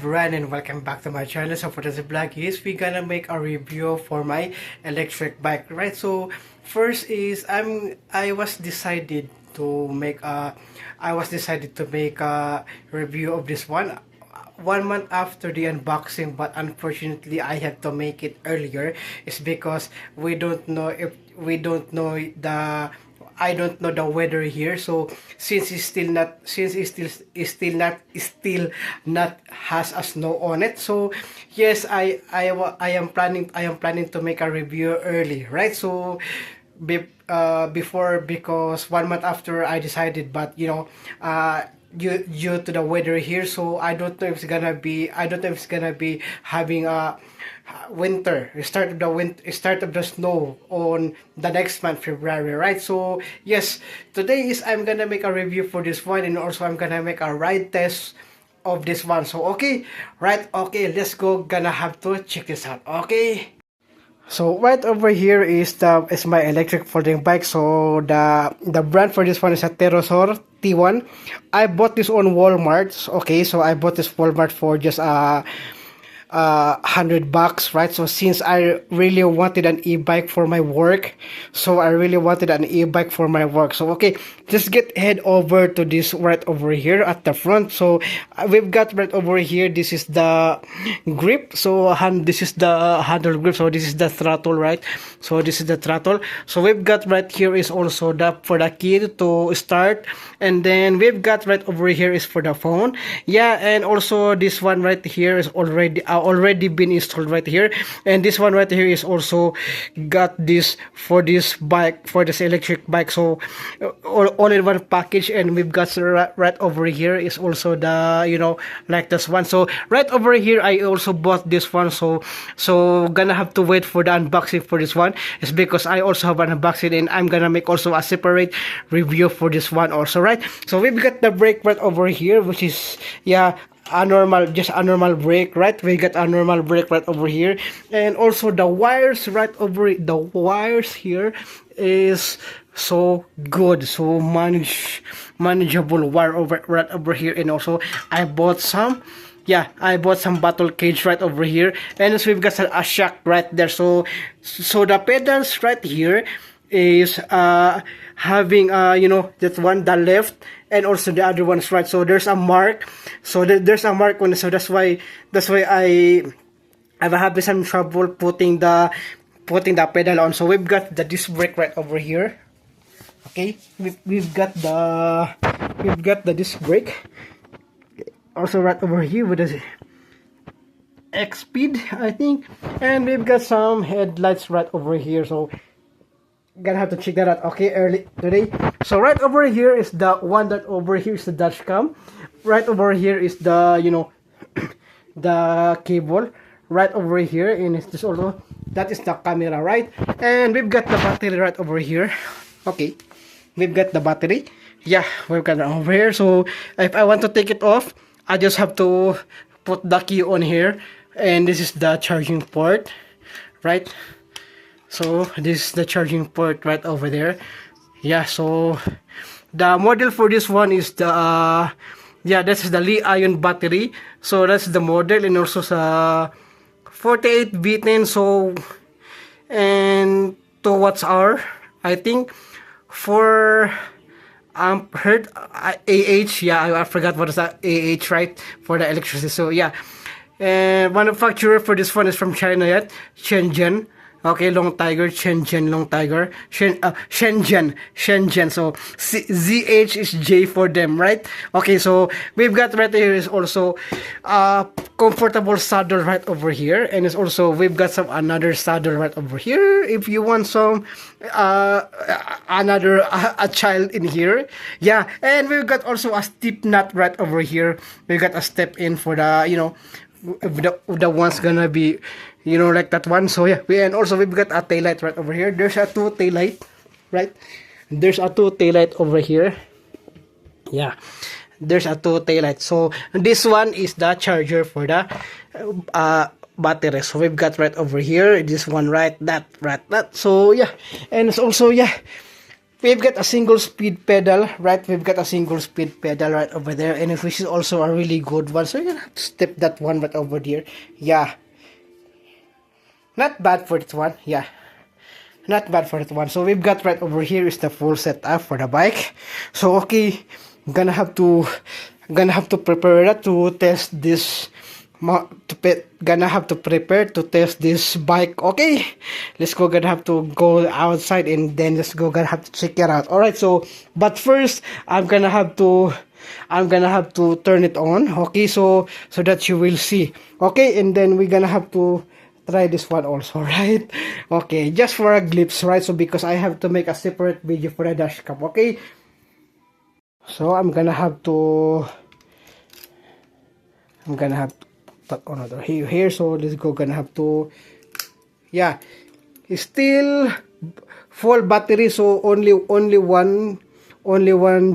everyone and welcome back to my channel. So for this vlog is we gonna make a review for my electric bike, right? So first is I was decided to make a review of this one 1 month after the unboxing, but unfortunately I had to make it earlier. It's because we don't know the I don't know the weather here. So since it's still not has a snow on it. So yes, I am planning to make a review early, right? So before, because 1 month after I decided, but due to the weather here, so I don't know if it's gonna be having a winter, start of the snow on the next month, February, right? So yes, today is I'm gonna make a review for this one, and also I'm gonna make a ride test of this one. So okay, right, okay, let's go, gonna have to check this out. Okay, so right over here is my electric folding bike. So the brand for this one is a Terrosor T1. I bought this on Walmart. Okay, so I bought this Walmart for just $100, right? So since I really wanted an e-bike for my work, so okay, just head over to this right over here at the front. So we've got right over here, this is the grip. So this is the handle grip. So this is the throttle, right? So this is the throttle. So we've got right here is also the for the key to start, and then we've got right over here is for the phone. Yeah, and also this one right here is already been installed right here, and this one right here is also got this for this bike, for this electric bike. So all in one package. And we've got right over here is also the like this one. So right over here I also bought this one. So gonna have to wait for the unboxing for this one. It's because I also have an unboxing, and I'm gonna make also a separate review for this one also, right? So we've got the brake right over here, which is a normal brake, right? We got a normal brake right over here, and also the wires right over the wires here is so good, so manageable wire right over here. And also I bought some bottle cage right over here, and so we've got a shock right there. So the pedals right here is having that one, the left, and also the other one's right. So there's a mark. So there's a mark on it. So that's why I've had some trouble putting the pedal on. So we've got the disc brake right over here. Okay, we've got the disc brake also right over here with the X speed, I think, and we've got some headlights right over here. So gonna have to check that out, okay, early today. So right over here is the one that over here is the dash cam. Right over here is the the cable right over here, and it's just also that is the camera, right? And we've got the battery right over here. Okay, we've got the battery. Yeah, we've got it over here. So if I want to take it off, I just have to put the key on here, and this is the charging port, right? So this is the charging port right over there. Yeah, so the model for this one is the this is the Li-ion battery. So that's the model, and also sa 48 V10. So and 2 watts hour, I think, for hertz AH. Yeah, I forgot what is that AH, right, for the electricity. So yeah, and manufacturer for this one is from China, yet Shenzhen. Okay, Long Tiger, Shenzhen, Long Tiger, Shenzhen. So ZH is J for them, right? Okay, so we've got right here is also comfortable saddle right over here, and it's also we've got some another saddle right over here if you want some another a child in here. Yeah, and we've got also a step nut right over here. We've got a step in for the the one's gonna be like that one. So yeah, and also we've got a tail light right over here. There's a 2 tail light, right? There's a 2 tail light over here. Yeah, there's a 2 tail light. So this one is the charger for the battery. So we've got right over here this one, right, that. So yeah, and it's also we've got a single speed pedal, right? We've got a single speed pedal right over there, and which is also a really good one. So you're gonna have to step that one right over there. Yeah, not bad for that one. Yeah, not bad for that one. So we've got right over here is the full setup for the bike. So okay, gonna have to prepare that to test this. Gonna have to prepare to test this bike. Okay, let's go. Gonna have to go outside and then let's go. Gonna have to check it out. All right. So, but first, I'm gonna have to turn it on. Okay. So that you will see. Okay, and then we're gonna have to try this one also, right? Okay, just for a glimpse, right? So because I have to make a separate video for the dash cam. Okay. So I'm gonna have to tap another here. So let's go. Gonna have to, yeah, it's still full battery. So only one,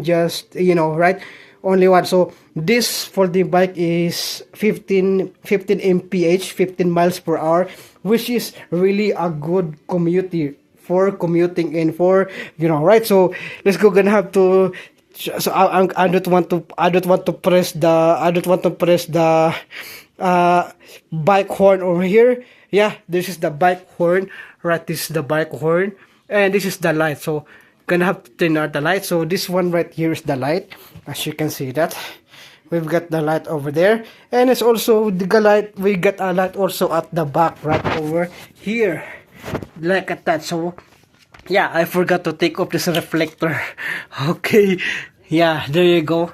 just, you know, right? Only one. So this for the bike is 15 mph, 15 miles per hour, which is really a good for commuting and for, you know, right? So let's go. Gonna have to. So I don't want to press the bike horn over here. Yeah, this is the bike horn, right? This is the bike horn, and this is the light. So gonna have to turn out the light. So this one right here is the light, as you can see that. We've got the light over there, and it's also the light. We got a light also at the back right over here, like at that. So yeah, I forgot to take off this reflector. Okay, yeah, there you go.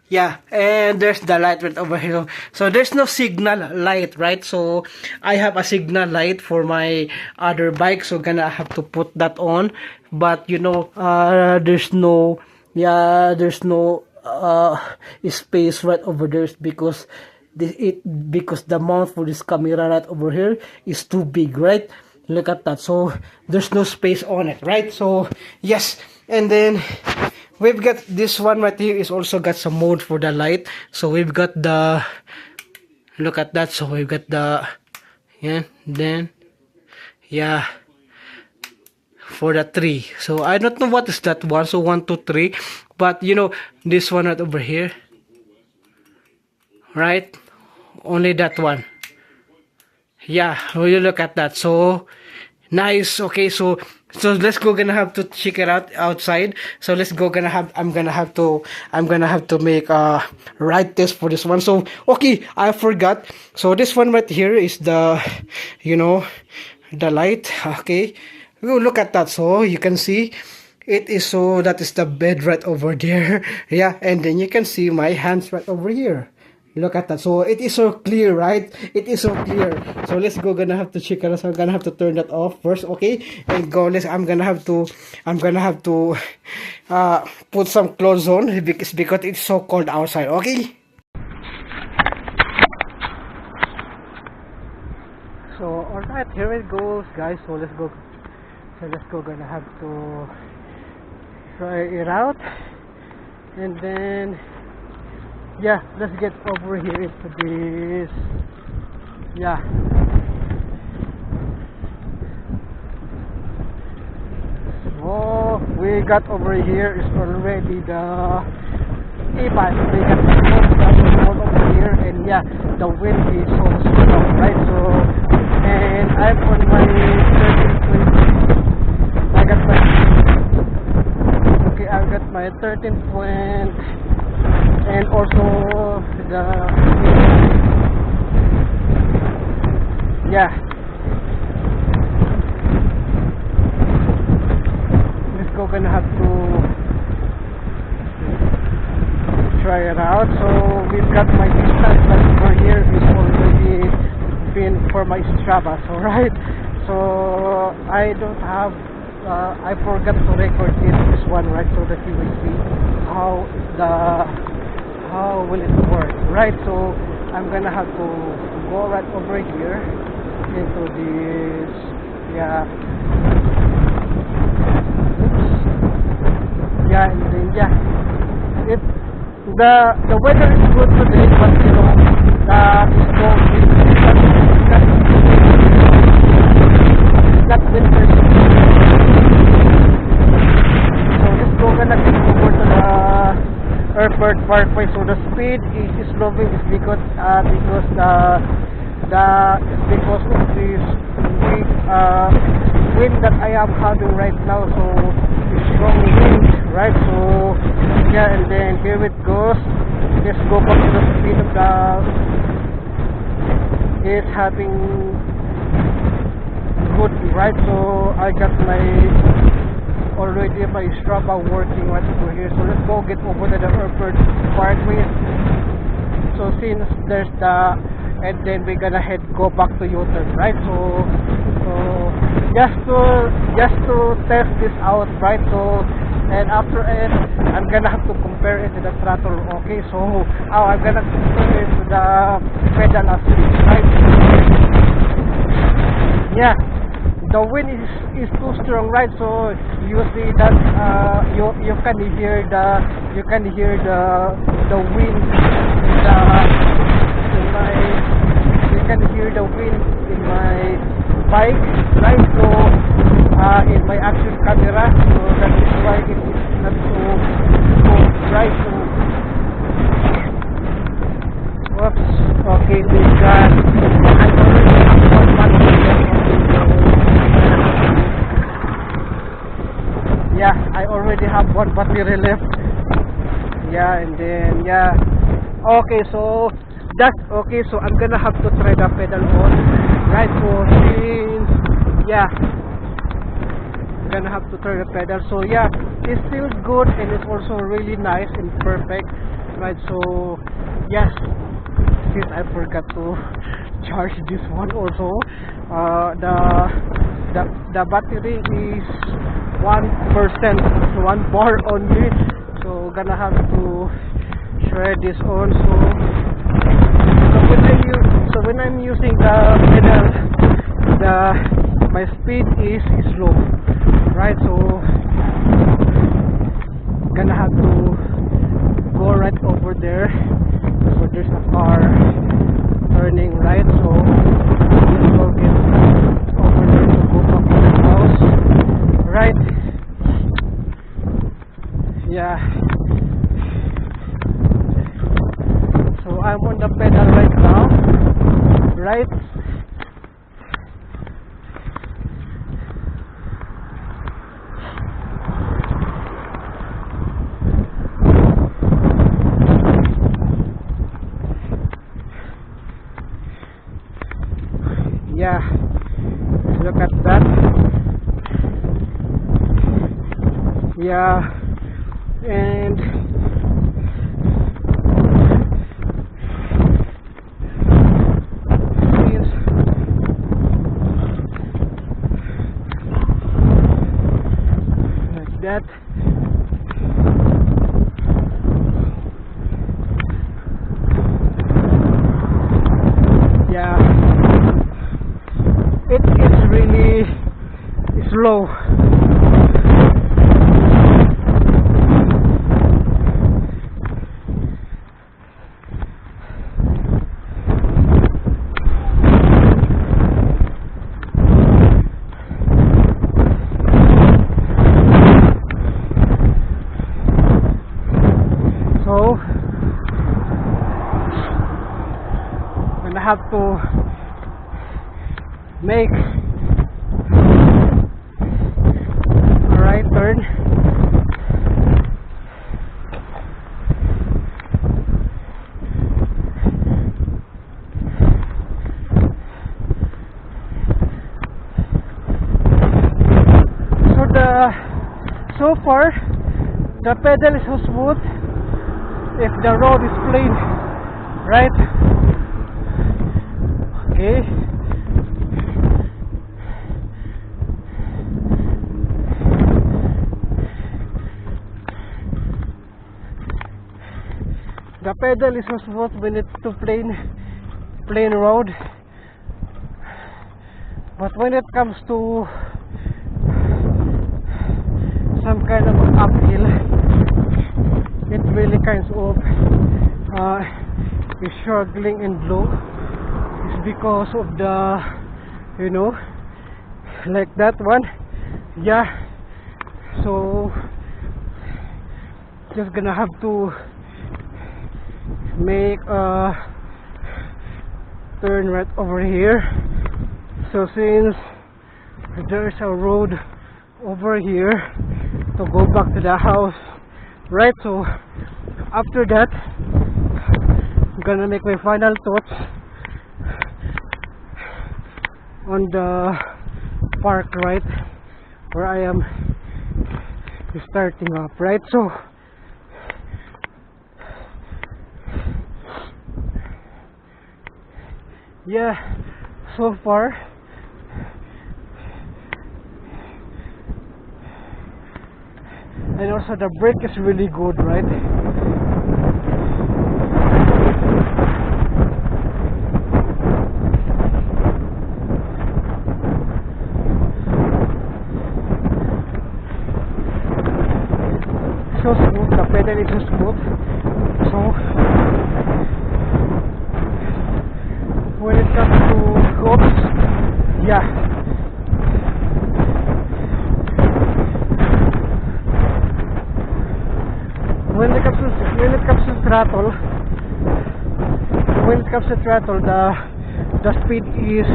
Yeah, and there's the light right over here. So there's no signal light, right? So I have a signal light for my other bike, so gonna have to put that on. But you know, there's no space right over there because the mount for this camera right over here is too big, right? Look at that. So there's no space on it, right? So yes, and then we've got this one right here is also got some mode for the light. So we've got the, look at that. So we've got the, yeah, then yeah, for the 3. So I don't know what is that one. So 1, 2, 3, but you know, this one right over here, right? Only that one. Yeah, you look at that. So nice. Okay, so let's go. Gonna have to check it out outside. So let's go. I'm gonna have to make a ride test for this one. So okay, I forgot. So this one right here is the, you know, the light. Okay, oh, look at that. So you can see it is, so that is the bed right over there. Yeah, and then you can see my hands right over here. Look at that. So it is so clear, right? It is so clear. So let's go. Gonna have to check it out. So I'm gonna have to turn that off first, okay? And go. I'm gonna have to put some clothes on because it's so cold outside, okay? So alright, here it goes, guys. So let's go. Gonna have to try it out, and then yeah, let's get over here into this. Yeah, so we got over here is already the e-bike. We got the road over here, and yeah, the wind is so strong, right? So, and I'm on my 13 point. I got my 13 point. And also the, yeah, let's go. Gonna have to try it out. So we've got my distance over here is already been for my Strava, so right. So I don't have I forgot to record this one, right, so that you will see how will it work, right? So I'm gonna have to go right over here into this, yeah, oops, yeah, and then yeah, the weather is good today, but you know, it's not winter. Bird Parkway. So the speed is slowing is because it's because of this wind that I am having right now. So it's strong wind, right? So yeah, and then here it goes. Let's go back to the speed of the. It's having good, right? So I got already my Strava working right over here. So let's go get over to the Bird Parkway. So since there's and then we're gonna go back to U-turn, right? So just to test this out, right? So and after it, I'm gonna have to compare it to the throttle. Okay, so I'm gonna compare it to the pedal assist, right? Yeah, the wind is too strong, right? So you see that you can hear the wind you can hear the wind in my bike, right? So in my action camera, so that is why it is not so right. So whoops. Okay, with that I already have one battery. Yeah, I already have one battery left. Yeah, and then yeah. Okay, so that's okay. So I'm gonna have to try the pedal on, right? So since yeah, I'm gonna have to try the pedal. So yeah, it's still good and it's also really nice and perfect, right? So yes, since I forgot to charge this one also, the battery is 1%, 1 bar only. So gonna have to try this on. So when I'm using the pedal, my speed is slow, right? So gonna have to go right over there. So there's a car turning right. So let's go get over there to go back to the house, right? Yeah. So I'm on the pedal right now, right? Yeah, look at that. Yeah, and like that. Yeah, it is really slow. So I'm gonna have to make a right turn. So far the pedal is so smooth if the road is plain, right? Okay. The pedal is so smooth when it's to plain road, but when it comes to some kind of uphill, it really kind of is struggling and low. It's because of the, you know, like that one. Yeah, so just gonna have to make a turn right over here. So since there's a road over here to go back to the house, right? So after that, I'm gonna make my final thoughts on the park, right, where I am starting up, right? So yeah, so far and also the brake is really good, right? So smooth, the pedal is so smooth. So when it comes to hoops, yeah, when it comes to throttle, the speed is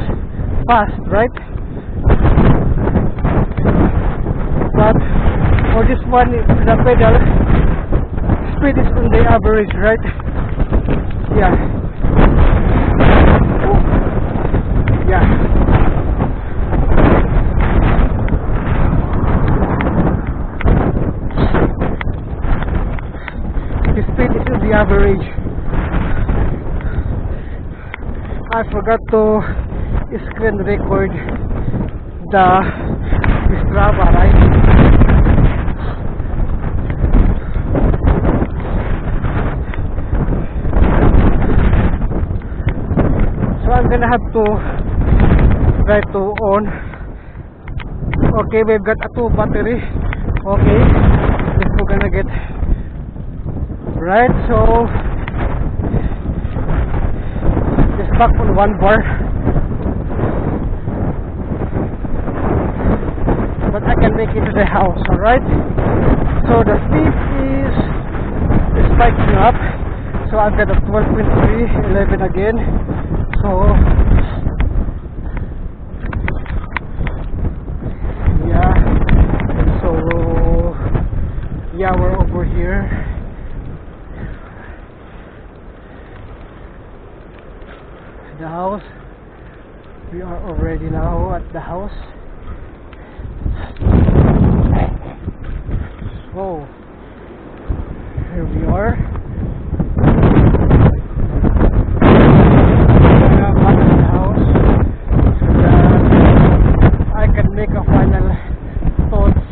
fast, right? But for this one, the pedal speed is on the average, right? Yeah. Oh. Yeah. The speed is on the average. I forgot to screen record the Strava, right? So I'm gonna have to try to on. Okay, we've got a 2 battery. Okay, this we're gonna get right. So just back on 1 bar, but I can make it to the house. All right. So the speed is spiking up. So I've got a 12.3, 11 again. So yeah, so yeah, we're over here. The house. We are already now at the house. So here we are. Make a final thoughts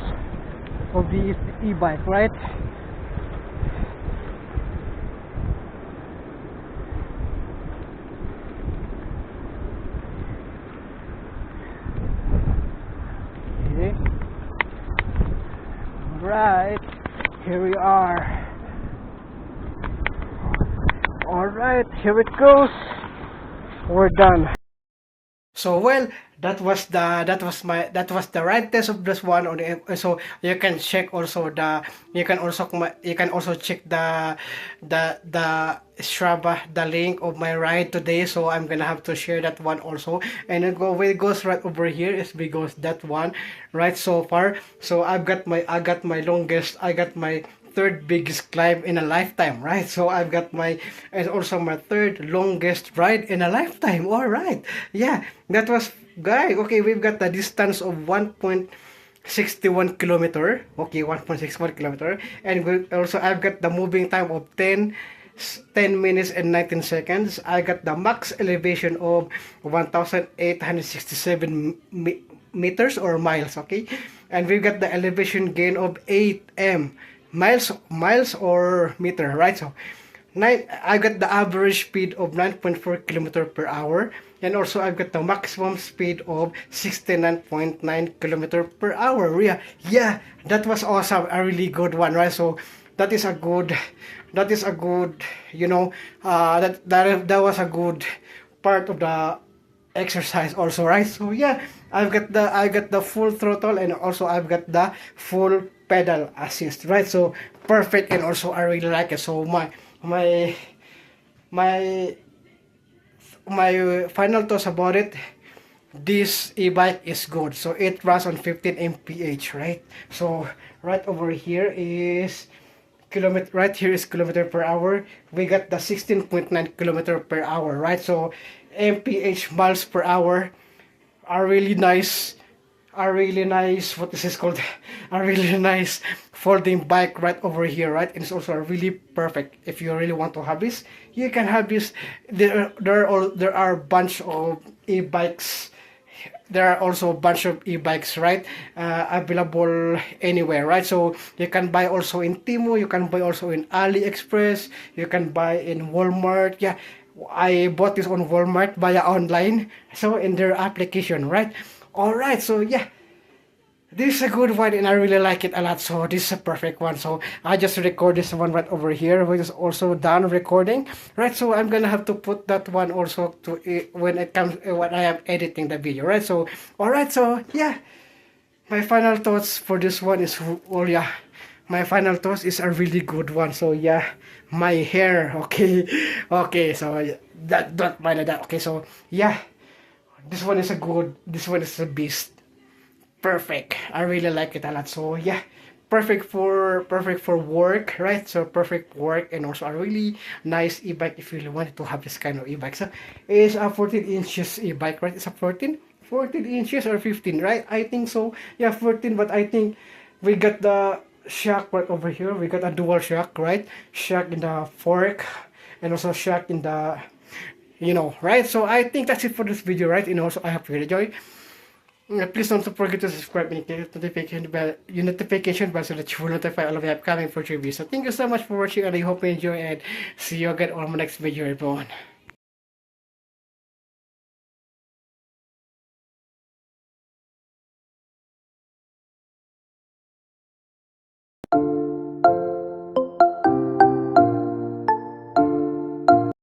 of the e-bike, right? Okay. Right, here we are. All right, here it goes. We're done. So well, that was the right test of this one on the, so you can check also you can also check the Strava, the link of my ride today. So I'm gonna have to share that one also, and it goes right over here is because that one right so far. So I got my third biggest climb in a lifetime, right? So I've got and also my third longest ride in a lifetime. All right, yeah, that was okay, we've got the distance of 1.61 kilometer. Okay, 1.61 kilometer, and also I've got the moving time of 10 minutes and 19 seconds. I got the max elevation of 1,867 meters or miles. Okay, and we've got the elevation gain of 8 miles or meter, right? So I got the average speed of 9.4 kilometer per hour, and also I've got the maximum speed of 69.9 kilometer per hour. Yeah, that was awesome, a really good one, right? So that is a good, you know, that was a good part of the exercise also, right? So yeah, I got the full throttle, and also I've got the full pedal assist, right? So perfect, and also I really like it. So my my final thoughts about it. This e-bike is good, so it runs on 15 mph, right? So right over here is kilometer, right here is kilometer per hour. We got the 16.9 kilometer per hour, right? So mph, miles per hour, are really nice, what is this called, a really nice folding bike right over here, right? And it's also really perfect if you really want to have this. You can have this. There are a bunch of e-bikes. There are also a bunch of e-bikes, right, available anywhere, right? So you can buy also in Temu, you can buy also in AliExpress, you can buy in Walmart. Yeah, I bought this on Walmart via online, so in their application, right? All right, so yeah, this is a good one and I really like it a lot. So this is a perfect one. So I just record this one right over here, which is also done recording, right? So I'm gonna have to put that one also to when it comes when I am editing the video, right? So all right, so yeah, my final thoughts for this one is, well, yeah, my final thoughts is a really good one. So yeah, my hair, okay, okay, so that, don't mind that. Okay, so yeah, this one is a good, this one is a beast. Perfect. I really like it a lot. So yeah, perfect for work, right? So perfect work, and also a really nice e-bike if you really wanted to have this kind of e-bike. So it's a 14 inches e-bike, right? It's a 14 inches or 15, right? I think so. Yeah, 14, but I think we got the shock right over here. We got a dual shock, right? Shock in the fork and also shock in the, you know, right? So I think that's it for this video, right? And also I hope you enjoy. Please don't forget to subscribe and click the notification bell so that you will notify all of the upcoming future videos. So thank you so much for watching and I hope you enjoy, and see you again on my next video, everyone.